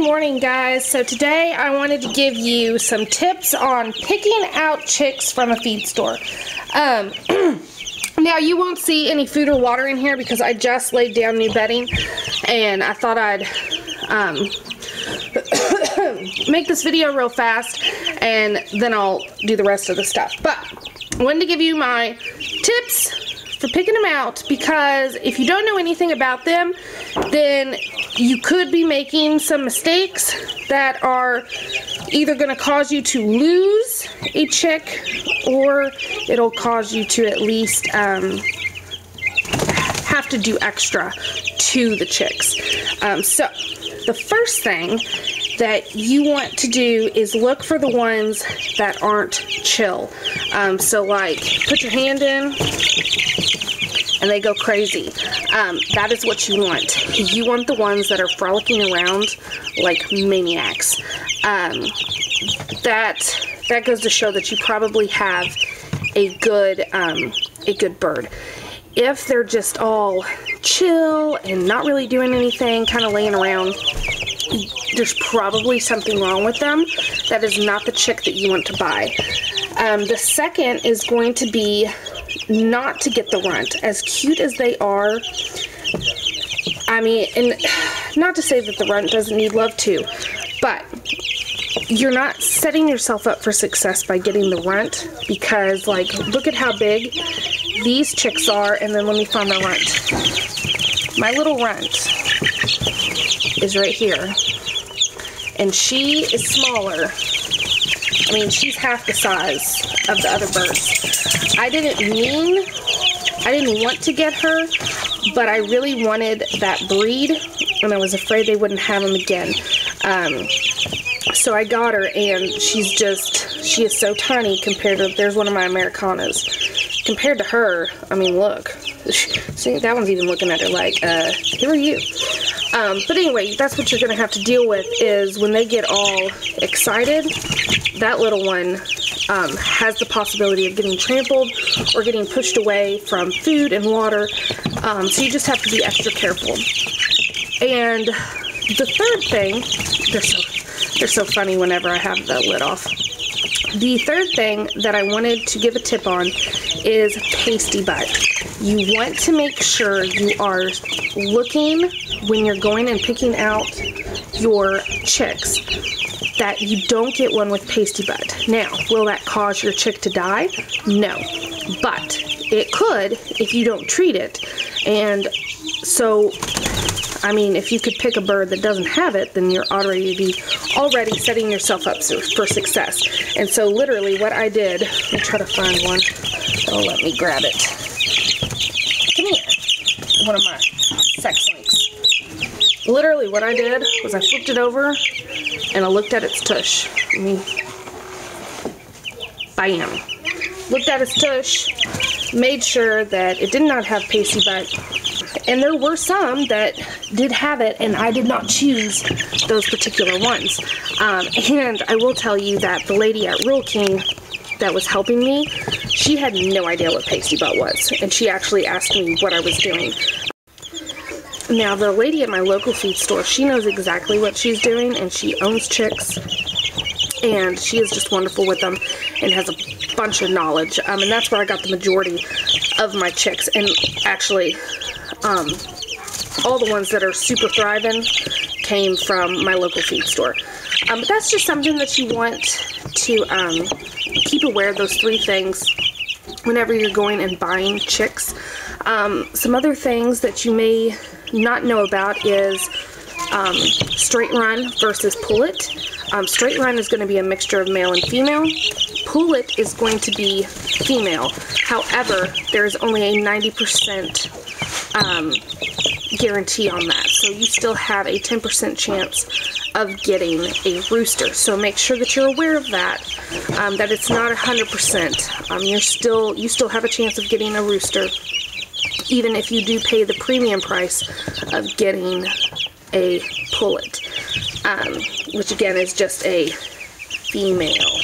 morning, guys. So today I wanted to give you some tips on picking out chicks from a feed store. Now you won't see any food or water in here because I just laid down new bedding, and I thought I'd make this video real fast and then I'll do the rest of the stuff. But I wanted to give you my tips for picking them out, because if you don't know anything about them, then you could be making some mistakes that are either going to cause you to lose a chick, or it'll cause you to at least have to do extra to the chicks. So the first thing that you want to do is look for the ones that aren't chill. So like, put your hand in and they go crazy. That is what you want. You want the ones that are frolicking around like maniacs. That goes to show that you probably have a good bird. If they're just all chill and not really doing anything, kind of laying around, there's probably something wrong with them. That is not the chick that you want to buy. The second is going to be not to get the runt. As cute as they are, I mean, and not to say that the runt doesn't need love too, but you're not setting yourself up for success by getting the runt, because like, look at how big these chicks are, and then let me find my runt. My little runt is right here, and she is smaller. I mean, she's half the size of the other birds. I didn't want to get her, but I really wanted that breed, and I was afraid they wouldn't have them again. So I got her, and she is so tiny compared to, there's one of my Americanas. Compared to her, I mean, look. See, that one's even looking at her like, who are you? But anyway, that's what you're going to have to deal with, is when they get all excited, that little one has the possibility of getting trampled or getting pushed away from food and water. So you just have to be extra careful. And the third thing, they're so funny whenever I have the lid off. The third thing that I wanted to give a tip on is pasty butt. You want to make sure you are looking when you're going and picking out your chicks that you don't get one with pasty butt. Now, will that cause your chick to die? No, but it could if you don't treat it. And so, I mean, if you could pick a bird that doesn't have it, then you're already setting yourself up for success. And so literally what I did, let me try to find one that'll let me grab it. Come here, one of my sex links. Literally what I did was I flipped it over and I looked at its tush. I mean, bam. Looked at its tush, made sure that it did not have pasty butt. And there were some that did have it, and I did not choose those particular ones. And I will tell you that the lady at Rural King that was helping me, she had no idea what pasty butt was. And she actually asked me what I was doing. Now, the lady at my local feed store, she knows exactly what she's doing, and she owns chicks. And she is just wonderful with them and has a bunch of knowledge. And that's where I got the majority of my chicks. And actually, all the ones that are super thriving came from my local feed store. But that's just something that you want to keep aware of, those three things whenever you're going and buying chicks. Some other things that you may not know about is straight run versus pullet. Straight run is going to be a mixture of male and female. Pullet is going to be female. However, there's only a 90% guarantee on that. So you still have a 10% chance of getting a rooster. So make sure that you're aware of that, that it's not 100%. You still have a chance of getting a rooster, even if you do pay the premium price of getting a pullet, which again is just a female.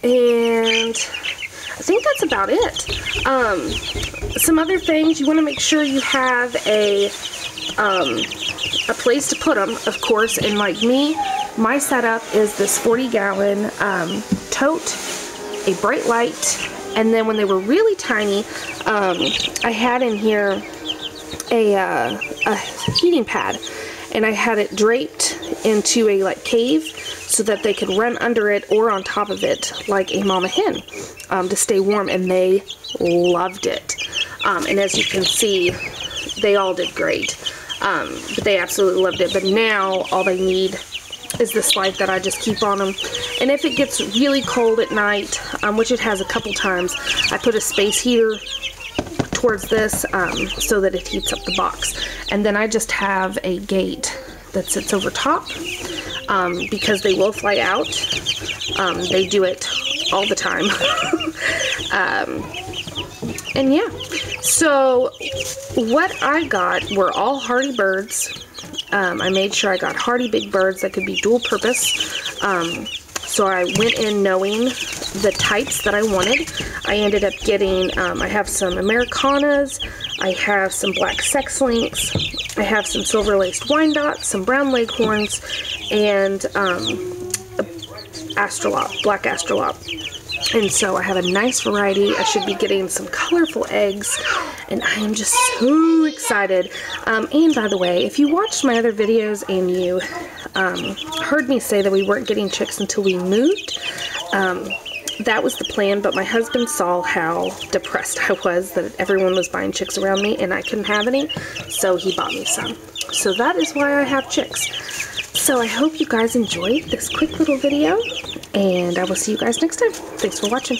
And I think that's about it. Some other things, you want to make sure you have a a place to put them, of course. And like me, my setup is this 40-gallon tote, a bright light, and then when they were really tiny, I had in here a heating pad, and I had it draped into a like cave so that they could run under it or on top of it like a mama hen to stay warm, and they loved it. And as you can see, they all did great, but they absolutely loved it. But now all they need is this light that I just keep on them. And if it gets really cold at night, which it has a couple times, I put a space heater towards this so that it heats up the box. And then I just have a gate that sits over top because they will fly out. They do it all the time. And yeah, so what I got were all hardy birds. I made sure I got hardy big birds that could be dual purpose. So I went in knowing the types that I wanted. I ended up getting, I have some Americanas, I have some black sex links, I have some silver-laced Wyandottes, some brown leghorns, and astrolop, black astrolop. And so I have a nice variety. I should be getting some colorful eggs, and I am just so excited. And by the way, if you watched my other videos and you heard me say that we weren't getting chicks until we moved, that was the plan, but my husband saw how depressed I was that everyone was buying chicks around me and I couldn't have any, so he bought me some. So that is why I have chicks. So I hope you guys enjoyed this quick little video, and I will see you guys next time. Thanks for watching.